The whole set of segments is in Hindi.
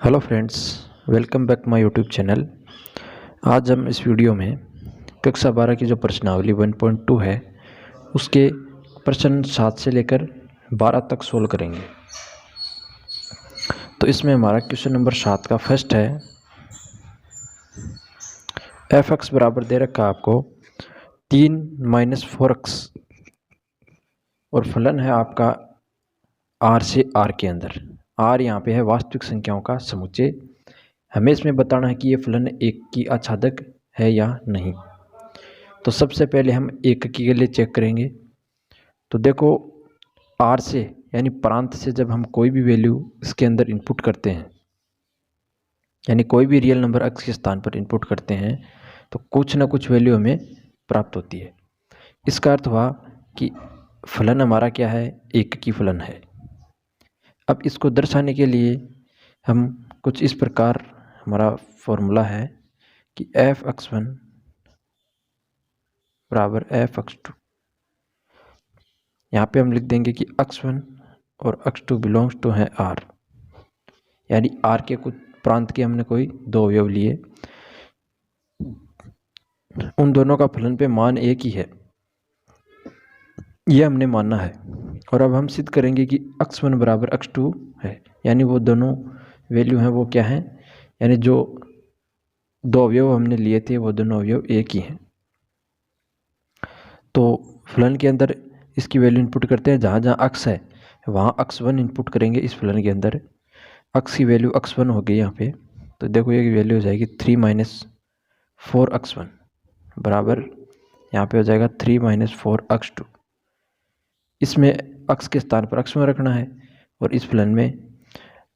Hello friends, welcome back my YouTube channel. आज हम इस वीडियो में कक्षा 12 की जो प्रश्नावली 1.2 है उसके प्रश्न 7 से लेकर 12 तक सोल्व करेंगे। तो इसमें हमारा क्वेश्चन नंबर 7 का फर्स्ट है, एफ एक्स बराबर दे रखा आपको 3 - 4x और फलन है आपका आर से आर के अंदर। आर यहाँ पे है वास्तविक संख्याओं का समुच्चय। हमें इसमें बताना है कि ये फलन एक की आच्छादक है या नहीं। तो सबसे पहले हम एककी के लिए चेक करेंगे। तो देखो, आर से यानी प्रांत से जब हम कोई भी वैल्यू इसके अंदर इनपुट करते हैं, यानी कोई भी रियल नंबर x के स्थान पर इनपुट करते हैं, तो कुछ ना कुछ वैल्यू हमें प्राप्त होती है। इसका अर्थ हुआ कि फलन हमारा क्या है, एककी फलन है। अब इसको दर्शाने के लिए हम कुछ इस प्रकार, हमारा फॉर्मूला है कि f(x1) बराबर f(x2)। यहाँ पे हम लिख देंगे कि x1 और x2 बिलोंग्स टू है r, यानी r के कुछ प्रांत के हमने कोई दो अवयव लिए, उन दोनों का फलन पे मान एक ही है, ये हमने मानना है। और अब हम सिद्ध करेंगे कि x1 बराबर x2 है, यानी वो दोनों वैल्यू हैं वो क्या हैं, यानी जो दो अवयव हमने लिए थे वो दोनों अवयव एक ही हैं। तो फलन के अंदर इसकी वैल्यू इनपुट करते हैं, जहाँ जहाँ x है वहाँ x1 इनपुट करेंगे इस फलन के अंदर। x की वैल्यू x1 हो गई यहाँ पे, तो देखो ये वैल्यू हो जाएगी 3 - 4x1 बराबर, यहाँ पे हो जाएगा 3 - 4x2। इसमें x के स्थान पर x1 रखना है और इस फलन में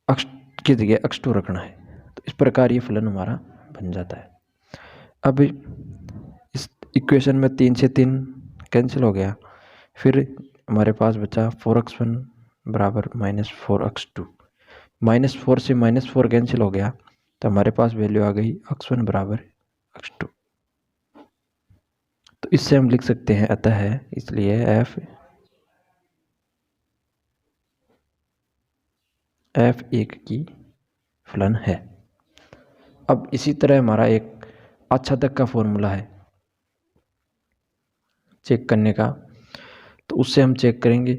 x की जगह x2 रखना है। तो इस प्रकार ये फलन हमारा बन जाता है। अब इस इक्वेशन में 3 से 3 कैंसिल हो गया, फिर हमारे पास बचा 4x1 बराबर -4x2। -4 से -4 कैंसिल हो गया, तो हमारे पास वैल्यू आ गई x1 बराबर x2। तो इससे हम लिख सकते हैं अतः है, इसलिए f एक की फलन है। अब इसी तरह हमारा एक आच्छादक का फॉर्मूला है चेक करने का, तो उससे हम चेक करेंगे।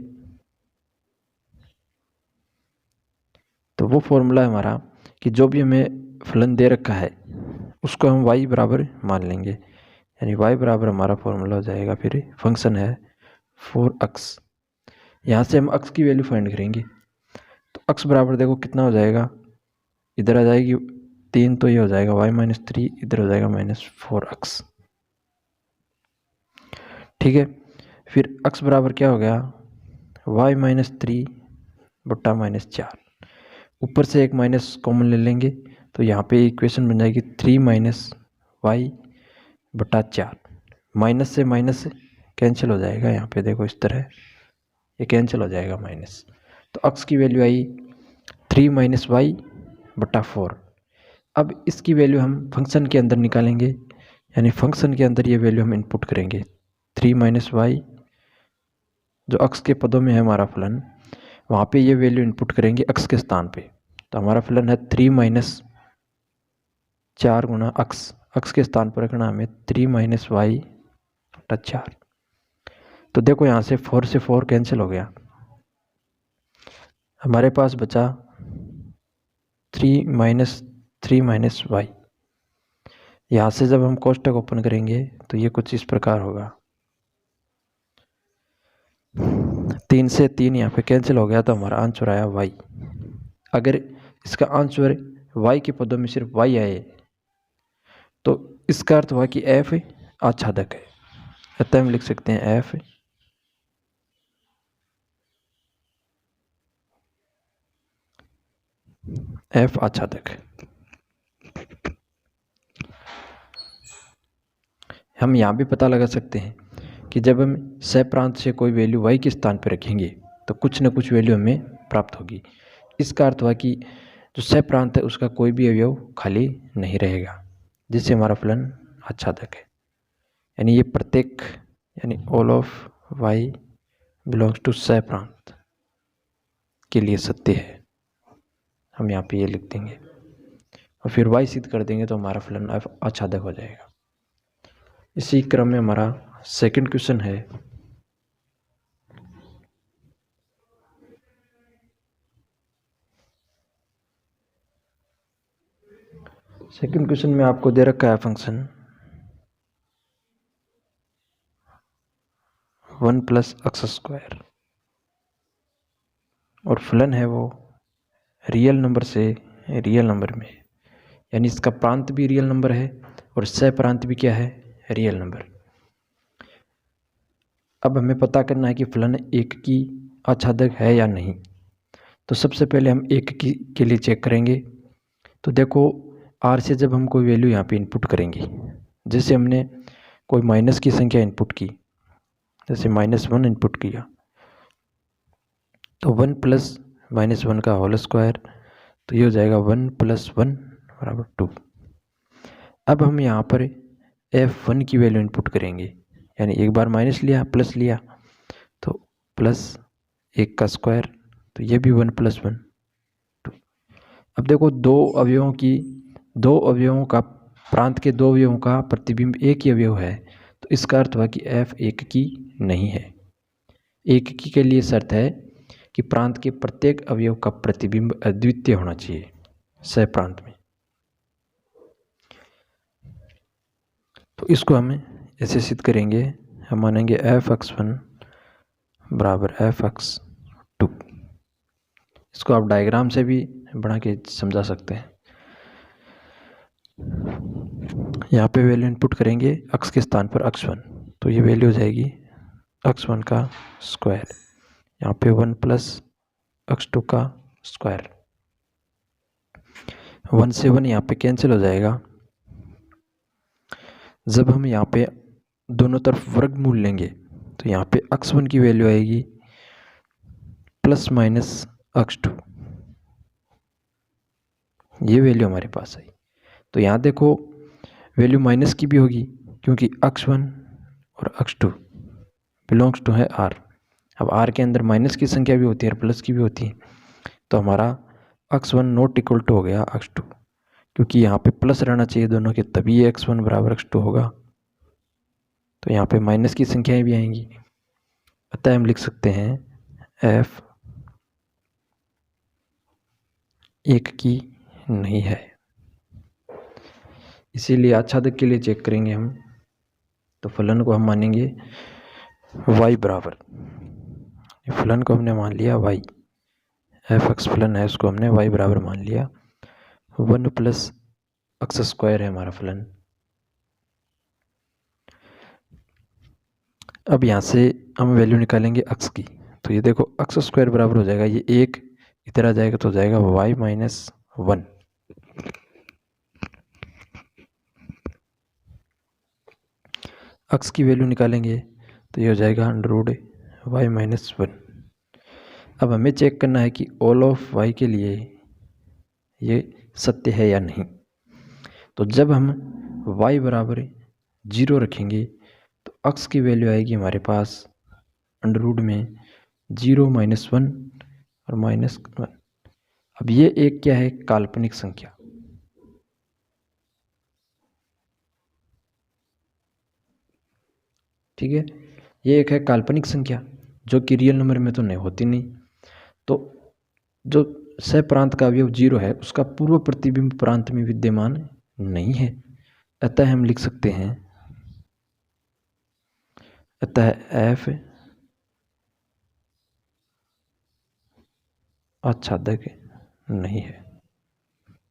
तो वो फॉर्मूला है हमारा कि जो भी हमें फलन दे रखा है उसको हम y बराबर मान लेंगे, यानी y बराबर हमारा फॉर्मूला हो जाएगा, फिर फंक्शन है 4x। यहाँ से हम x की वैल्यू फाइंड करेंगे। तो x बराबर देखो कितना हो जाएगा, इधर आ जाएगी 3, तो ये हो जाएगा y - 3, इधर हो जाएगा -4x। ठीक है, फिर x बराबर क्या हो गया, y - 3 बट्टा -4। ऊपर से एक माइनस कॉमन ले लेंगे, तो यहाँ पे इक्वेशन बन जाएगी 3 - y बटा 4। माइनस से माइनस कैंसिल हो जाएगा, यहाँ पे देखो इस तरह ये कैंसिल हो जाएगा माइनस। तो x की वैल्यू आई 3 - y बटा 4। अब इसकी वैल्यू हम फंक्शन के अंदर निकालेंगे, यानी फंक्शन के अंदर ये वैल्यू हम इनपुट करेंगे। 3 - y जो x के पदों में है हमारा फलन, वहाँ पे ये वैल्यू इनपुट करेंगे x के स्थान पे। तो हमारा फलन है 3 - 4 गुना x के स्थान पर रखना हमें 3 - y बटा 4। तो देखो यहाँ से 4 से 4 कैंसिल हो गया, हमारे पास बचा 3 - y। यहाँ से जब हम कोष्टक ओपन करेंगे तो ये कुछ इस प्रकार होगा, 3 से 3 यहाँ पे कैंसिल हो गया, तो हमारा आंसर आया y। अगर इसका आंसर y के पदों में सिर्फ y आए तो इसका अर्थ हुआ कि f आच्छादक है। अतः हम लिख सकते हैं f आच्छादक है। हम यहाँ भी पता लगा सकते हैं कि जब हम सप्रांत से कोई वैल्यू y के स्थान पर रखेंगे तो कुछ न कुछ वैल्यू हमें प्राप्त होगी। इसका अर्थ हुआ कि जो सप्रांत है उसका कोई भी अवयव खाली नहीं रहेगा, जिससे हमारा फलन आच्छादक है। यानी ये प्रत्येक, यानी all of y belongs to सप्रांत के लिए सत्य है। हम यहाँ पे ये लिख देंगे। और फिर y सिद्ध कर देंगे तो हमारा फलन f आच्छादक हो जाएगा। इसी क्रम में हमारा सेकंड क्वेश्चन है। सेकंड क्वेश्चन में आपको दे रखा है फंक्शन 1 प्लस एक्स स्क्वायर और फलन है वो रियल नंबर से रियल नंबर में, यानी इसका प्रांत भी रियल नंबर है और सह प्रांत भी क्या है, रियल नंबर। अब हमें पता करना है कि फलन एक की आच्छादक है या नहीं। तो सबसे पहले हम एक की के लिए चेक करेंगे। तो देखो आर से जब हम कोई वैल्यू यहाँ पे इनपुट करेंगे, जैसे हमने कोई माइनस की संख्या इनपुट की, जैसे -1 इनपुट किया, तो 1 प्लस -1 का होल स्क्वायर, तो ये हो जाएगा 1 + 1 = 2। अब हम यहाँ पर f1 की वैल्यू इनपुट करेंगे, यानी एक बार माइनस लिया प्लस लिया, तो +1 का स्क्वायर, तो ये भी 1 + 1 2। अब देखो दो अवयवों का प्रांत के दो अवयवों का प्रतिबिंब एक ही अवयव है, तो इसका अर्थ हुआ कि f एक की नहीं है। एक की के लिए शर्त है कि प्रांत के प्रत्येक अवयव का प्रतिबिंब अद्वितीय होना चाहिए सह प्रांत में। तो इसको हम ऐसे सिद्ध करेंगे, हम मानेंगे f(x1) = f(x2)। इसको आप डायग्राम से भी बना के समझा सकते हैं। यहाँ पे वैल्यू इनपुट करेंगे x के स्थान पर x1, तो ये वैल्यू हो जाएगी x1 का स्क्वायर, यहाँ पे 1 + x2 का स्क्वायर। 1 से 1 यहाँ पे कैंसिल हो जाएगा। जब हम यहाँ पे दोनों तरफ वर्गमूल लेंगे तो यहाँ पे x1 की वैल्यू आएगी ± x2, ये वैल्यू हमारे पास आई। तो यहाँ देखो वैल्यू माइनस की भी होगी, क्योंकि x1 और x2 बिलोंग्स टू है r। अब r के अंदर माइनस की संख्या भी होती है और प्लस की भी होती है, तो हमारा x1 ≠ हो गया x2, क्योंकि यहाँ पे प्लस रहना चाहिए दोनों के, तभी ये x1 = x2 होगा। तो यहाँ पे माइनस की संख्याएं भी आएंगी, अतः हम लिख सकते हैं f एक की नहीं है। इसीलिए आच्छादक के लिए चेक करेंगे हम, तो फलन को हम मानेंगे y बराबर, फलन को हमने मान लिया y, f(x) फलन है उसको हमने y बराबर मान लिया 1 + x² है हमारा फलन। अब यहाँ से हम वैल्यू निकालेंगे x की, तो ये देखो x² बराबर हो जाएगा, ये एक इधर आ जाएगा तो हो जाएगा y - 1। x की वैल्यू निकालेंगे तो ये हो जाएगा √y - 1। अब हमें चेक करना है कि ऑल ऑफ y के लिए ये सत्य है या नहीं। तो जब हम y = 0 रखेंगे तो x की वैल्यू आएगी हमारे पास √ में 0 - 1 और -1। अब ये एक क्या है, काल्पनिक संख्या। ठीक है, ये एक है काल्पनिक संख्या जो कि रियल नंबर में तो नहीं होती नहीं। तो जो सह प्रांत का अवयव 0 है उसका पूर्व प्रतिबिंब प्रांत में विद्यमान नहीं है, अतः हम लिख सकते हैं, अतः f आच्छादक नहीं है।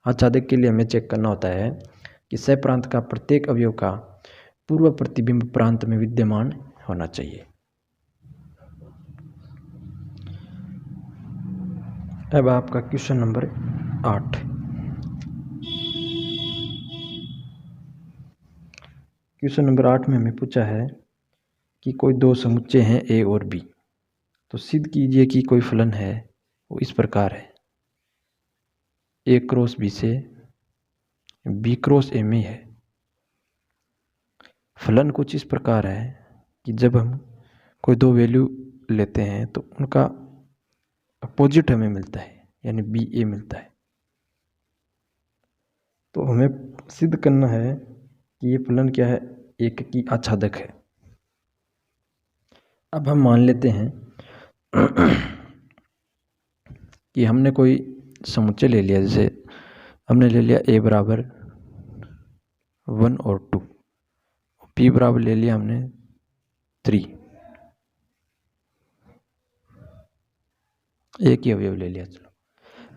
आच्छादक के लिए हमें चेक करना होता है कि सह प्रांत का प्रत्येक अवयव का पूर्व प्रतिबिंब प्रांत में विद्यमान होना चाहिए। अब आपका क्वेश्चन नंबर 8। क्वेश्चन नंबर 8 में हमें पूछा है कि कोई दो समुच्चय हैं a और b, तो सिद्ध कीजिए कि कोई फलन है वो इस प्रकार है, a क्रॉस b से b क्रॉस a में है। फलन कुछ इस प्रकार है कि जब हम कोई दो वैल्यू लेते हैं तो उनका अपोजिट हमें मिलता है, यानी बी ए मिलता है। तो हमें सिद्ध करना है कि ये फलन क्या है, एक की आच्छादक है। अब हम मान लेते हैं कि हमने कोई समुच्चय ले लिया, जैसे हमने ले लिया a बराबर 1 और 2, p बराबर ले लिया हमने 3, एक ही अवयव ले लिया। चलो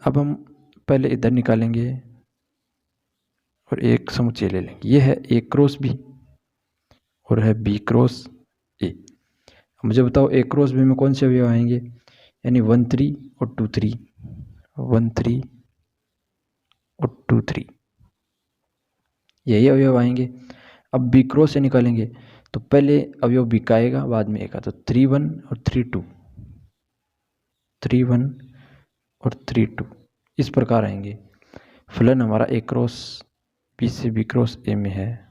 अब हम पहले इधर निकालेंगे और एक समुच्चय ले लेंगे। ये है a क्रॉस b और है b क्रॉस a। मुझे बताओ a क्रॉस b में कौन से अवयव आएंगे, यानी 1 3 और 2 3, 1 3 और 2 3, यही अवयव आएंगे। अब b क्रॉस से निकालेंगे तो पहले अवयव b का आएगा, बाद में a का, तो 3 1 और 3 2, 3 1 और 3 2, इस प्रकार आएंगे। फलन हमारा a क्रॉस b से b क्रॉस a में है,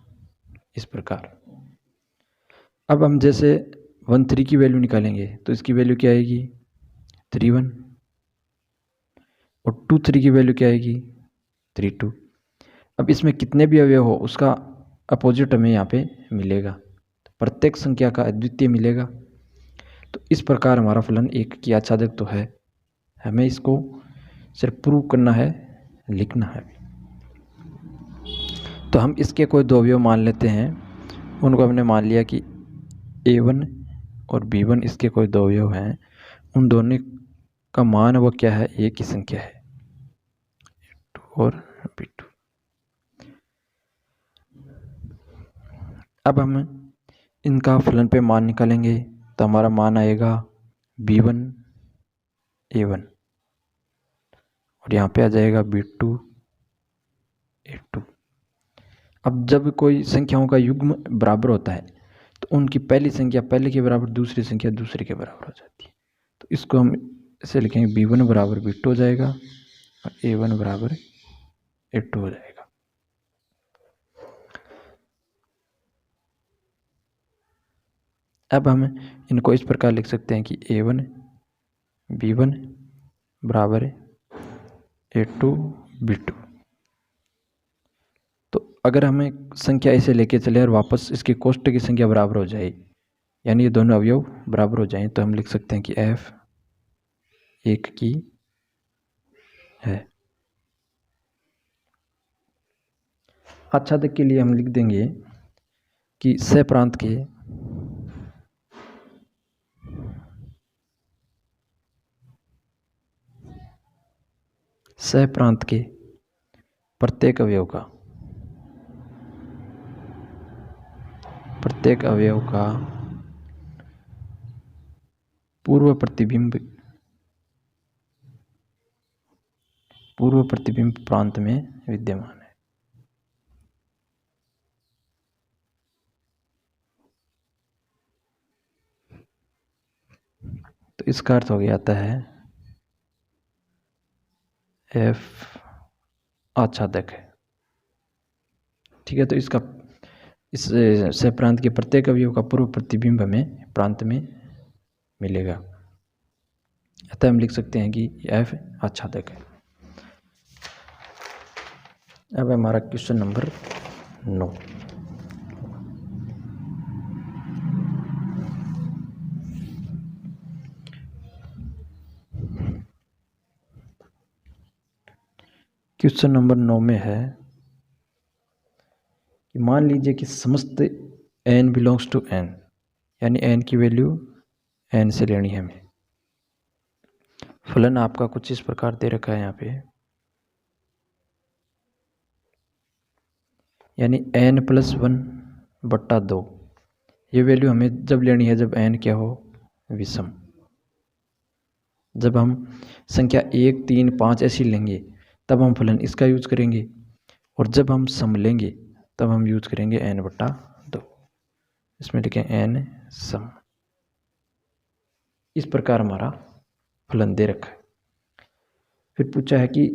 इस प्रकार। अब हम जैसे 1 3 की वैल्यू निकालेंगे तो इसकी वैल्यू क्या आएगी, 3 1, और 2 3 की वैल्यू क्या आएगी, 3 2। अब इसमें कितने भी अवयव हो उसका अपोजिट हमें यहाँ पे मिलेगा, तो प्रत्येक संख्या का अद्वितीय मिलेगा। तो इस प्रकार हमारा फलन एक की आच्छादक तो है, हमें इसको सिर्फ प्रूव करना है, लिखना है। तो हम इसके कोई दो अवयव मान लेते हैं, उनको हमने मान लिया कि a1 और b1 इसके कोई दो अवयव हैं, उन दोनों का मान वो क्या है, एक ही संख्या है, a2 और b2। अब हम इनका फलन पे मान निकालेंगे तो हमारा मान आएगा b1 a1 और यहाँ पे आ जाएगा b2 a2। अब जब कोई संख्याओं का युग्म बराबर होता है तो उनकी पहली संख्या पहले के बराबर, दूसरी संख्या दूसरे के बराबर हो जाती है। तो इसको हम ऐसे लिखेंगे, b1 बराबर b2 हो जाएगा और a1 बराबर a2 हो जाएगा। अब हम इनको इस प्रकार लिख सकते हैं कि a1 b1 बराबर a2 b2। तो अगर हमें संख्या ऐसे लेके चले और वापस इसके कोष्ठक की संख्या बराबर हो जाए, यानी ये दोनों अवयव बराबर हो जाएं, तो हम लिख सकते हैं कि f एक की है। आच्छादक के लिए हम लिख देंगे कि सहप्रांत के प्रत्येक अवयव का पूर्व प्रतिबिंब प्रांत में विद्यमान है। तो इसका अर्थ हो गया आता है f आच्छादक है। ठीक है, तो इसका इस सहप्रांत के प्रत्येक अवयव का पूर्व प्रतिबिंब हमें प्रांत में मिलेगा, अतः हम लिख सकते हैं कि f आच्छादक है। अब हमारा क्वेश्चन नंबर 9। क्वेश्चन नंबर 9 में है कि मान लीजिए कि समस्त n बिलोंग्स टू n, यानी n की वैल्यू n से लेनी है हमें। फलन आपका कुछ इस प्रकार दे रखा है यहाँ पे, यानी n + 1/2। ये वैल्यू हमें जब लेनी है जब n क्या हो, विषम। जब हम संख्या 1 3 5 ऐसी लेंगे तब हम फलन इसका यूज करेंगे, और जब हम सम लेंगे तब हम यूज करेंगे n/2। इसमें लिखें n सम। इस प्रकार हमारा फलन दे रखा है। फिर पूछा है कि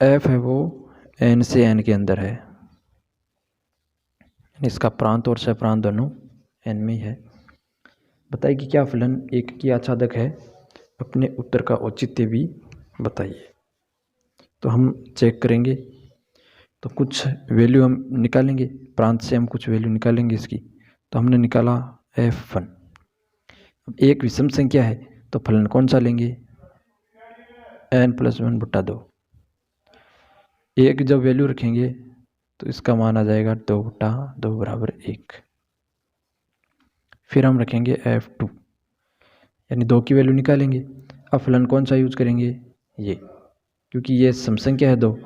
f है वो n से n के अंदर है, इसका प्रांत और सहप्रांत दोनों n में ही है। बताइए कि क्या फलन एक की आच्छादक है, अपने उत्तर का औचित्य भी बताइए। तो हम चेक करेंगे। तो कुछ वैल्यू हम निकालेंगे, प्रांत से हम कुछ वैल्यू निकालेंगे इसकी। तो हमने निकाला f1। अब एक विषम संख्या है तो फलन कौन सा लेंगे, n+1/2। एक जब वैल्यू रखेंगे तो इसका मान आ जाएगा 2/2 बराबर 1। फिर हम रखेंगे f2, यानी 2 की वैल्यू निकालेंगे। अब फलन कौन सा यूज करेंगे, ये, क्योंकि ये सम संख्या है 2,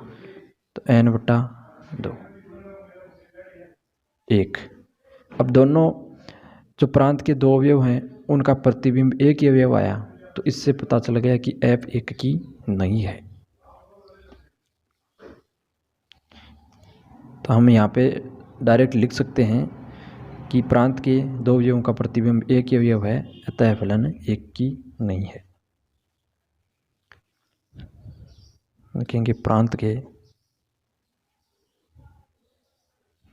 तो n/2 1। अब दोनों जो प्रांत के दो अवयव हैं उनका प्रतिबिंब एक ही अवयव आया, तो इससे पता चल गया कि f एक की नहीं है। तो हम यहाँ पे डायरेक्ट लिख सकते हैं कि प्रांत के दो अवयवों का प्रतिबिंब एक ही अवयव है, अतः फलन एक की नहीं है। लिखेंगे प्रांत के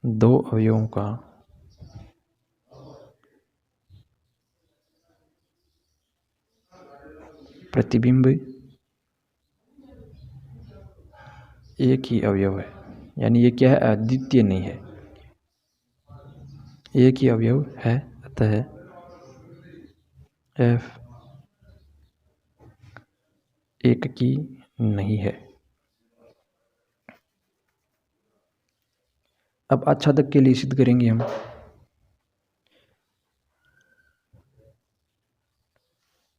दो अवयवों का प्रतिबिंब एक ही अवयव है, यानी ये क्या है, अद्वितीय नहीं है, एक ही अवयव है, अतः f एक की नहीं है। अब आच्छादक के लिए सिद्ध करेंगे हम।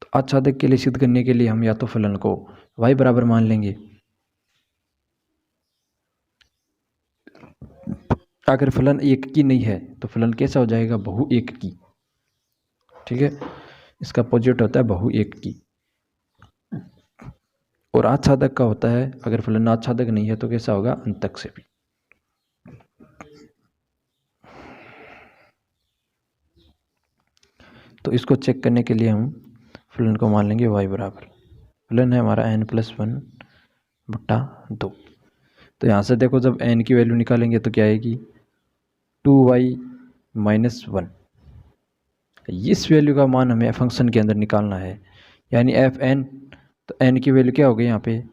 तो आच्छादक के लिए सिद्ध करने के लिए हम या तो फलन को y बराबर मान लेंगे, अगर फलन एक की नहीं है तो फलन कैसा हो जाएगा, बहु एक की। ठीक है, इसका अपोजिट होता है बहु एक की। और आच्छादक का होता है, अगर फलन आच्छादक नहीं है तो कैसा होगा, अंतक से भी। तो इसको चेक करने के लिए हम फलन को मान लेंगे y बराबर, फलन है हमारा n+1/2। तो यहाँ से देखो जब n की वैल्यू निकालेंगे तो क्या आएगी, 2y - 1। इस वैल्यू का मान हमें फंक्शन के अंदर निकालना है, यानी fn, तो n की वैल्यू क्या हो गई यहाँ पे,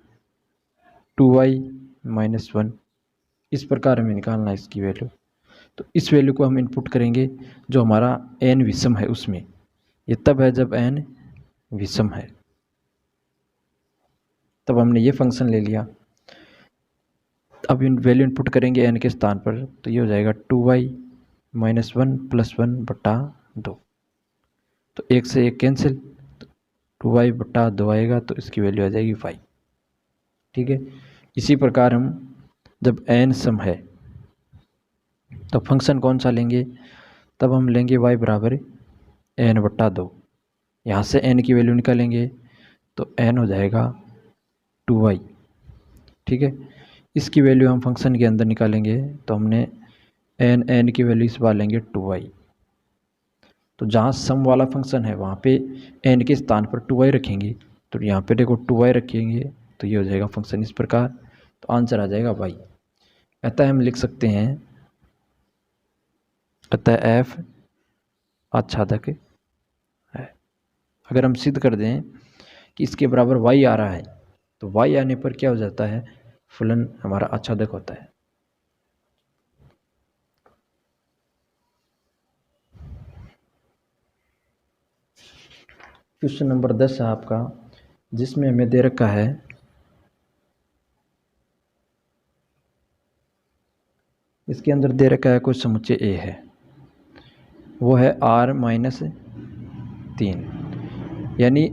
2y - 1। इस प्रकार हमें निकालना है इसकी वैल्यू। तो इस वैल्यू को हम इनपुट करेंगे जो हमारा n विषम है उसमें। ये तब है जब n विषम है, तब हमने ये फंक्शन ले लिया। अब इन वैल्यू इनपुट करेंगे n के स्थान पर, तो ये हो जाएगा 2y - 1 + 1/2। तो 1 से 1 कैंसिल, 2y/2 आएगा, तो इसकी वैल्यू आ जाएगी y। ठीक है, इसी प्रकार हम जब n सम है तो फंक्शन कौन सा लेंगे, तब हम लेंगे y बराबर n/2। यहाँ से n की वैल्यू निकालेंगे तो n हो जाएगा 2y। ठीक है, इसकी वैल्यू हम फंक्शन के अंदर निकालेंगे तो हमने n की वैल्यू इस बार लेंगे 2y। तो जहाँ सम वाला फंक्शन है वहाँ पे n के स्थान पर 2y रखेंगे, तो यहाँ पे देखो 2y रखेंगे तो ये हो जाएगा फंक्शन इस प्रकार। तो आंसर आ जाएगा y। अतः हम लिख सकते हैं, अतः f आच्छादक है। अगर हम सिद्ध कर दें कि इसके बराबर y आ रहा है, तो y आने पर क्या हो जाता है, फलन हमारा आच्छादक होता है। क्वेश्चन नंबर 10 है आपका, जिसमें हमें दे रखा है इसके अंदर दे रखा है कोई समुच्चय A है, वो है r-3, यानी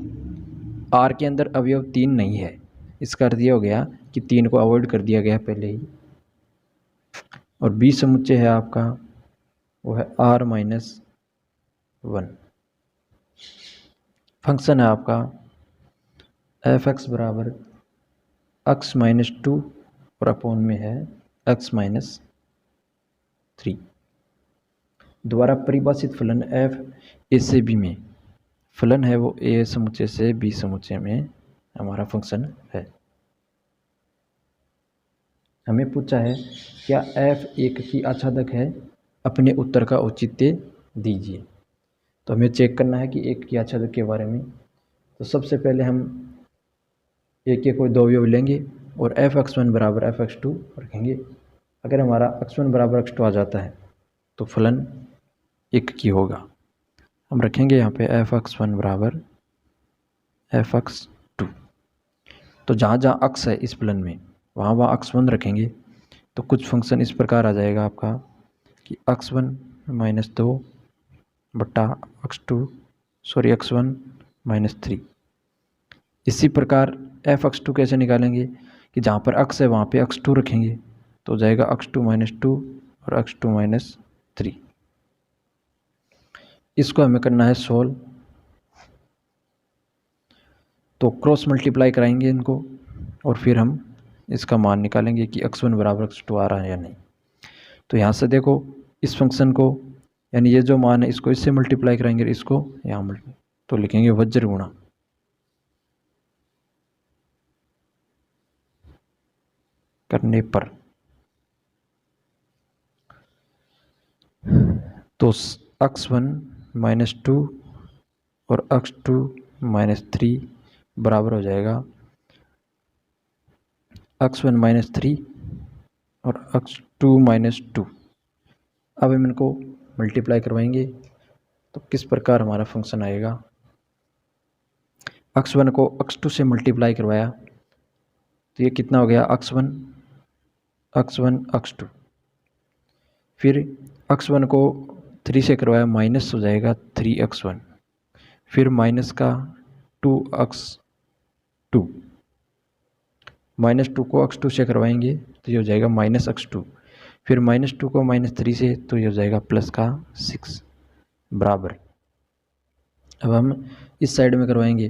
r के अंदर अवयव 3 नहीं है। इसका अर्थ ये हो गया कि 3 को अवॉइड कर दिया गया पहले ही। और B समुच्चय है आपका, वो है r-1। फंक्शन है आपका f(x) बराबर x-2 और अपॉन में है x-3। द्वारा परिभाषित फलन f a से b में, फलन है वो a समुच्चय से b समुच्चय में हमारा फंक्शन है। हमें पूछा है क्या f एक की आच्छादक है, अपने उत्तर का औचित्य दीजिए। तो हमें चेक करना है कि एक की आच्छादक के बारे में। तो सबसे पहले हम एक के कोई दो अवयव लेंगे और f(x1) बराबर f(x2) रखेंगे। अगर हमारा x1 बराबर x2 आ जाता है तो फलन 1 की होगा। हम रखेंगे यहाँ पे f(x1) बराबर f(x2). तो जहाँ जहाँ अक्स है इस फलन में वहाँ वहाँ x1 रखेंगे तो कुछ फंक्शन इस प्रकार आ जाएगा आपका कि x1 - 2 बट्टा x1 - 3। इसी प्रकार f(x2) कैसे निकालेंगे कि जहाँ पर x है वहाँ पे x2 रखेंगे तो जाएगा x2 - 2 और x2 - 3। इसको हमें करना है सोल्व। तो क्रॉस मल्टीप्लाई कराएंगे इनको और फिर हम इसका मान निकालेंगे कि x1 बराबर x2 आ रहा है या नहीं। तो यहाँ से देखो इस फंक्शन को यानी ये जो मान है इसको इससे मल्टीप्लाई कराएंगे, इसको यहाँ तो लिखेंगे वज्र गुणा करने पर। तो x1 - 2 और x2 - 3 बराबर हो जाएगा x1 - 3 और x2 - 2। अब हम इनको मल्टीप्लाई करवाएंगे तो किस प्रकार हमारा फंक्शन आएगा। x1 को x2 से मल्टीप्लाई करवाया तो ये कितना हो गया x1 x2। फिर x1 को 3 से करवाया माइनस हो जाएगा 3x1। फिर माइनस का 2x2 -2 को x2 से करवाएंगे तो ये हो जाएगा -x2। फिर -2 को -3 से तो ये हो जाएगा प्लस का 6 बराबर। अब हम इस साइड में करवाएंगे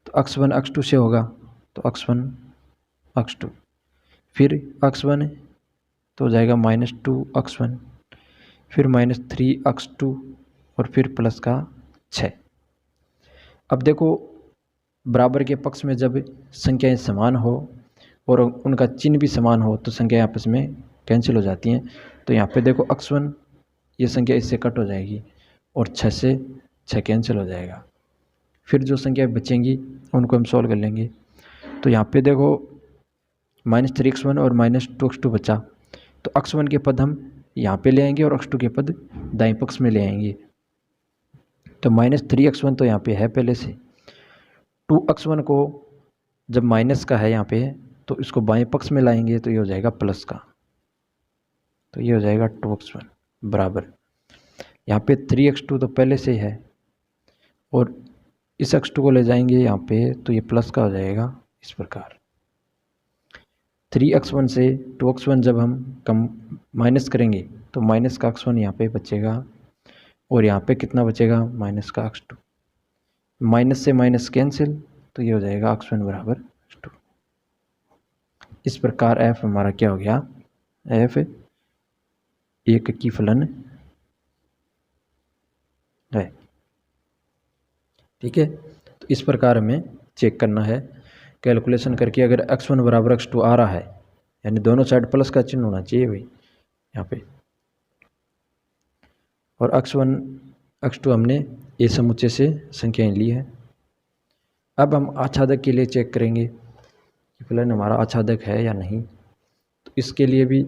तो x1 x2 से होगा तो x1 x2। फिर x1 तो हो जाएगा -2x1। फिर -3x2 और फिर प्लस का 6। अब देखो बराबर के पक्ष में जब संख्याएं समान हो और उनका चिन्ह भी समान हो तो संख्याएं आपस में कैंसिल हो जाती हैं। तो यहाँ पे देखो x1 ये संख्या इससे कट हो जाएगी और 6 से 6 कैंसिल हो जाएगा। फिर जो संख्या बचेंगी उनको हम सॉल्व कर लेंगे। तो यहाँ पे देखो -3x1 और -2x2 बचा तो x1 के पद हम यहाँ पे ले आएंगे और x2 के पद दाएं पक्ष में ले आएंगे। तो -3x1 तो यहाँ पे है पहले से। 2x1 को जब माइनस का है यहाँ पे तो इसको बाएं पक्ष में लाएंगे तो ये हो जाएगा प्लस का। तो ये हो जाएगा 2x1 बराबर। यहाँ पे 3x2 तो पहले से ही है और इस x2 को ले जाएंगे यहाँ पे तो ये प्लस का हो जाएगा इस प्रकार। 3x1 से 2x1 जब हम कम माइनस करेंगे तो माइनस का x1 यहाँ पे बचेगा और यहाँ पे कितना बचेगा माइनस का x2। माइनस से माइनस कैंसिल तो ये हो जाएगा x1 बराबर x2। इस प्रकार f हमारा क्या हो गया, f एक की फलन है। ठीक है, तो इस प्रकार हमें चेक करना है कैलकुलेशन करके। अगर x1 बराबर x2 आ रहा है यानी दोनों साइड प्लस का चिन्ह होना चाहिए भाई यहाँ पे। और x1 x2 हमने ए समुच्चय से संख्याएं ली है। अब हम आच्छादक के लिए चेक करेंगे कि फलन हमारा आच्छादक है या नहीं। तो इसके लिए भी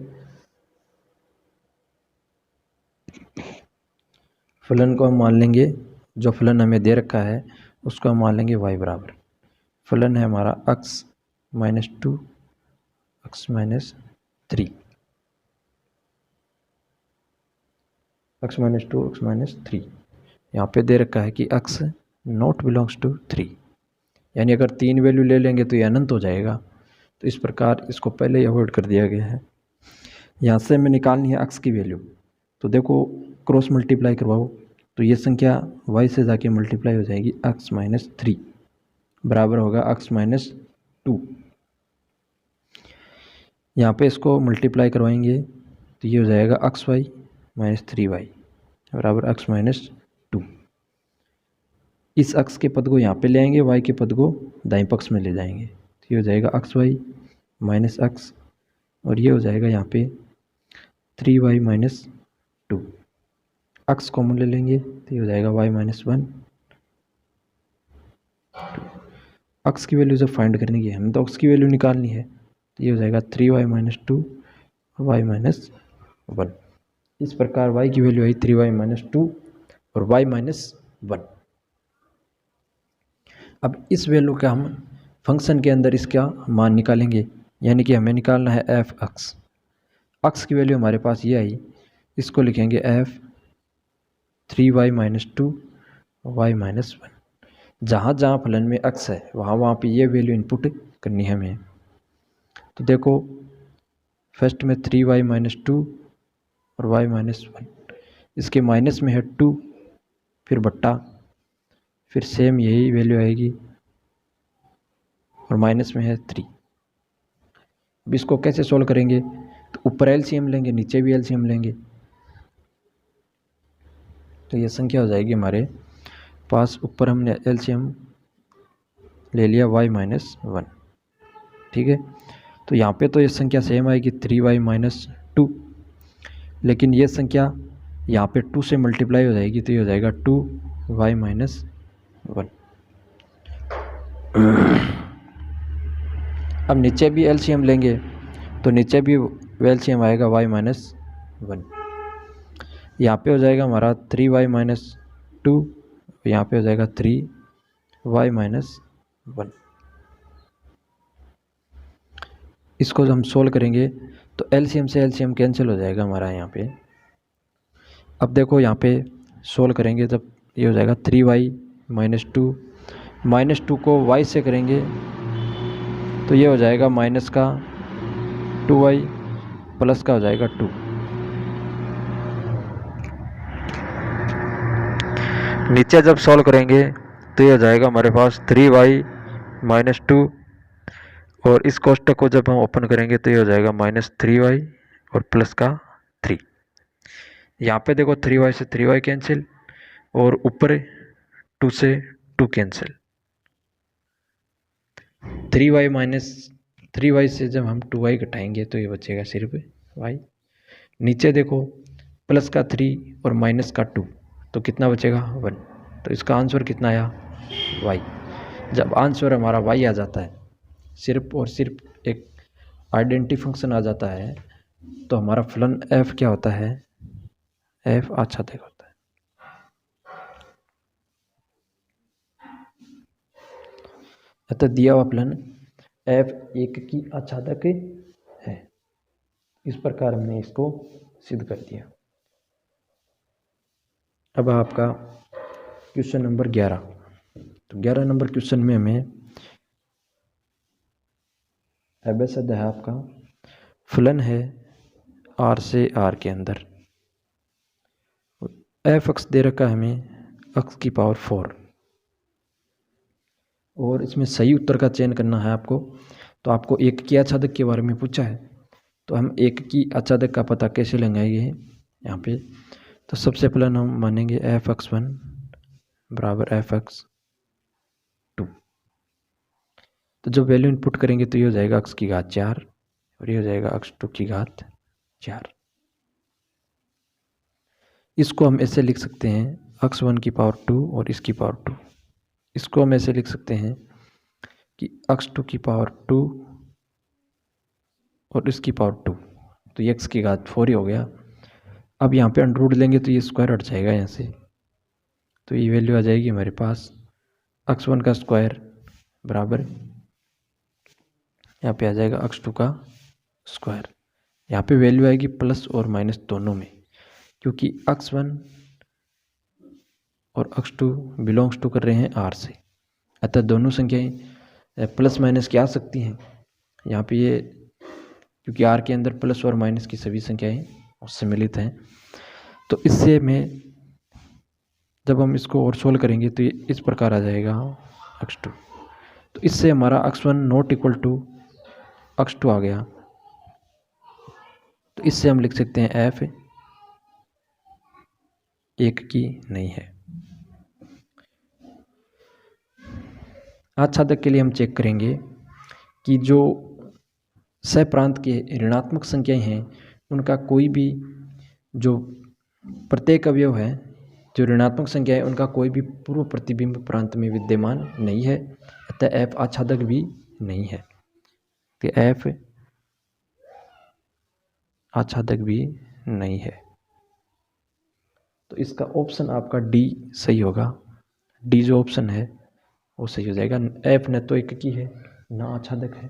फलन को हम मान लेंगे, जो फलन हमें दे रखा है उसको हम मान लेंगे y बराबर। फलन है हमारा x - 2 x - 3 x - 2 x - 3। यहाँ पे दे रखा है कि x नॉट बिलोंग्स टू 3 यानी अगर 3 वैल्यू ले लेंगे तो ये अनंत हो जाएगा। तो इस प्रकार इसको पहले ही अवॉइड कर दिया गया है। यहाँ से हमें निकालनी है x की वैल्यू। तो देखो क्रॉस मल्टीप्लाई करवाओ तो ये संख्या y से जाके मल्टीप्लाई हो जाएगी x - 3 बराबर होगा x - 2। यहाँ पे इसको मल्टीप्लाई करवाएंगे तो ये हो जाएगा xy - 3y बराबर x - 2। इस x के पद को यहाँ पे ले आएंगे, y के पद को दाएं पक्ष में ले जाएंगे तो ये हो जाएगा xy - x और ये हो जाएगा यहाँ पे 3y - 2। x कॉमन ले लेंगे तो ये हो जाएगा y - 1। x की वैल्यू जब फाइंड करनी है हमें तो x की वैल्यू निकालनी है तो ये हो जाएगा 3y - 2 y माइनस 1। इस प्रकार y की वैल्यू आई 3y माइनस 2 और y माइनस 1। अब इस वैल्यू का हम फंक्शन के अंदर इसका मान निकालेंगे, यानी कि हमें निकालना है f अक्स। अक्स की वैल्यू हमारे पास ये आई, इसको लिखेंगे f 3y minus 2 y minus 1। जहाँ जहाँ फलन में अक्स है वहाँ पे ये वैल्यू इनपुट करनी है हमें। तो देखो फर्स्ट में 3y माइनस 2 और y माइनस 1, इसके माइनस में है 2, फिर बट्टा, फिर सेम यही वैल्यू आएगी और माइनस में है 3। अब इसको कैसे सोल्व करेंगे, तो ऊपर एलसीएम लेंगे, नीचे भी एलसीएम लेंगे, तो ये संख्या हो जाएगी हमारे पास। ऊपर हमने एलसीएम ले लिया y माइनस 1, ठीक है। तो यहाँ पे तो ये संख्या सेम आएगी 3y माइनस 2, लेकिन ये संख्या यहाँ पे 2 से मल्टीप्लाई हो जाएगी, तो ये हो जाएगा 2y माइनस 1। अब नीचे भी एलसीएम लेंगे, तो नीचे भी एलसीएम आएगा y माइनस 1। यहाँ पे हो जाएगा हमारा 3y माइनस 2, यहाँ पे हो जाएगा 3y माइनस 1। इसको हम सोल्व करेंगे तो एलसीएम से एलसीएम कैंसिल हो जाएगा हमारा यहाँ पे। अब देखो यहाँ पे सोल्व करेंगे तब ये हो जाएगा 3y माइनस 2, माइनस 2 को y से करेंगे तो ये हो जाएगा माइनस का 2y, प्लस का हो जाएगा 2। नीचे जब सॉल्व करेंगे तो ये हो जाएगा हमारे पास 3y माइनस 2, और इस कोष्टक को जब हम ओपन करेंगे तो ये हो जाएगा माइनस 3y और प्लस का 3। यहाँ पे देखो 3y से 3y कैंसिल और ऊपर 2 से 2 कैंसिल। 3y माइनस 3y से जब हम 2y घटाएंगे तो ये बचेगा सिर्फ y। नीचे देखो प्लस का 3 और माइनस का 2, तो कितना बचेगा 1। तो इसका आंसर कितना आया y। जब आंसर हमारा y आ जाता है, सिर्फ और सिर्फ एक आइडेंटिटी फंक्शन आ जाता है, तो हमारा फलन f क्या होता है, f आच्छादक होता है। अतः दिया हुआ फलन f एक की आच्छादक है। इस प्रकार हमने इसको सिद्ध कर दिया। अब आपका क्वेश्चन नंबर 11। तो 11 नंबर क्वेश्चन में हमें अभ्यासद है आपका फलन है r से r के अंदर f अक्स दे रखा है हमें x की पावर 4, और इसमें सही उत्तर का चयन करना है आपको। तो आपको एक की आच्छादक के बारे में पूछा है, तो हम एक की आच्छादक का पता कैसे लगाएंगे यहाँ पे। तो सबसे पहले हम मानेंगे f(x1) बराबर f(x2). तो जब वैल्यू इनपुट करेंगे तो ये हो जाएगा x की घात 4 और ये हो जाएगा x2 की घात 4। इसको हम ऐसे लिख सकते हैं x1 की पावर 2 और इसकी पावर 2। इसको हम ऐसे लिख सकते हैं कि x2 की पावर 2 और इसकी पावर 2, तो ये x की घात 4 ही हो गया। अब यहाँ पे अंडर रूट लेंगे तो ये स्क्वायर हट जाएगा यहाँ से, तो ये वैल्यू आ जाएगी हमारे पास x1 का स्क्वायर बराबर, यहाँ पे आ जाएगा x2 का स्क्वायर। यहाँ पे वैल्यू आएगी प्लस और माइनस दोनों में, क्योंकि x1 और x2 बिलोंग्स टू कर रहे हैं r से, अतः दोनों संख्याएं प्लस माइनस की आ सकती हैं। यहाँ पे ये क्योंकि r के अंदर प्लस और माइनस की सभी संख्याएं उससे मिलित हैं, तो इससे में जब हम इसको और सोल्व करेंगे तो ये इस प्रकार आ जाएगा x2। तो इससे हमारा x1 not equal to x2 आ गया। तो इससे हम लिख सकते हैं f एक की नहीं है। आच्छादक के लिए हम चेक करेंगे कि जो सहप्रांत के ऋणात्मक संख्याएं हैं उनका कोई भी जो प्रत्येक अवयव है, जो ऋणात्मक संख्या है, उनका कोई भी पूर्व प्रतिबिंब प्रांत में विद्यमान नहीं है, अतः f आच्छादक भी नहीं है। तो f आच्छादक भी नहीं है। तो इसका ऑप्शन आपका डी सही होगा। डी जो ऑप्शन है वो सही हो जाएगा। एफ न तो एककी है ना आच्छादक है,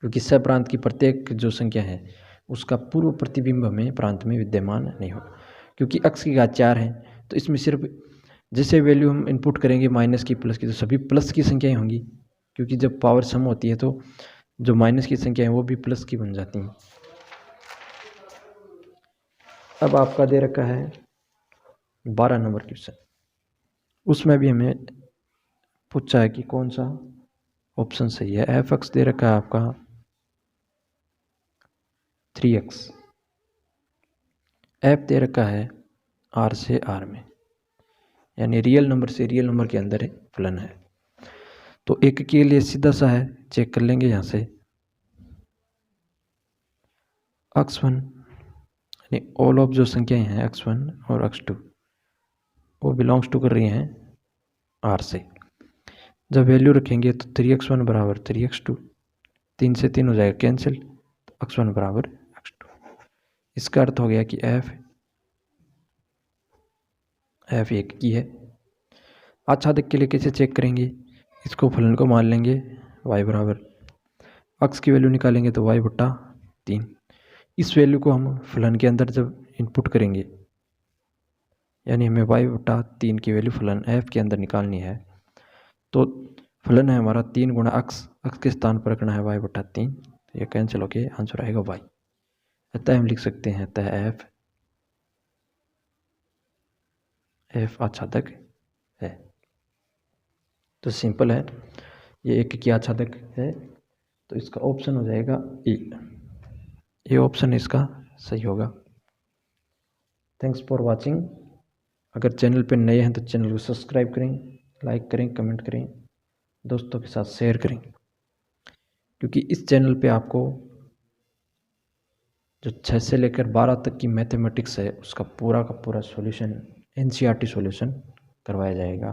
क्योंकि सप्रांत की प्रत्येक जो संख्या है उसका पूर्व प्रतिबिंब हमें प्रांत में विद्यमान नहीं होगा। क्योंकि अक्स की घात 4 है तो इसमें सिर्फ जैसे वैल्यू हम इनपुट करेंगे माइनस की प्लस की तो सभी प्लस की संख्याएं होंगी, क्योंकि जब पावर सम होती है तो जो माइनस की संख्या है वो भी प्लस की बन जाती हैं। अब आपका दे रखा है 12 नंबर क्वेश्चन, उसमें भी हमें पूछा है कि कौन सा ऑप्शन सही है। एफ एक्स दे रखा है आपका 3x, एफ दे रखा है आर से आर में, यानी रियल नंबर से रियल नंबर के अंदर फलन है। तो एक के लिए सीधा सा है, चेक कर लेंगे यहाँ से। x1 यानी ऑल ऑफ जो संख्याएं हैं x1 और x2 वो बिलोंग्स टू कर रही हैं r से। जब वैल्यू रखेंगे तो 3x1 बराबर 3x2, 3 से 3 हो जाएगा कैंसिल, तो x1 बराबर x2। इसका अर्थ हो गया कि f एक की है। आच्छादक के लिए कैसे चेक करेंगे, इसको फलन को मान लेंगे y बराबर x की वैल्यू निकालेंगे तो y बटा 3। इस वैल्यू को हम फलन के अंदर जब इनपुट करेंगे, यानी हमें y बटा 3 की वैल्यू फलन f के अंदर निकालनी है, तो फलन है हमारा 3 गुणा x के स्थान पर रखना है y बटा 3, तो ये कैंसिल होके आंसर आएगा y। अतः हम लिख सकते हैं अतः f आच्छादक है। तो सिंपल है, ये एक की आच्छादक है, तो इसका ऑप्शन हो जाएगा ए। ये ऑप्शन इसका सही होगा। Thanks for watching. अगर चैनल पर नए हैं तो चैनल को सब्सक्राइब करें, लाइक करें, कमेंट करें, दोस्तों के साथ शेयर करें, क्योंकि इस चैनल पे आपको जो 6 से लेकर 12 तक की मैथमेटिक्स है उसका पूरा का पूरा सॉल्यूशन NCERT सॉल्यूशन करवाया जाएगा।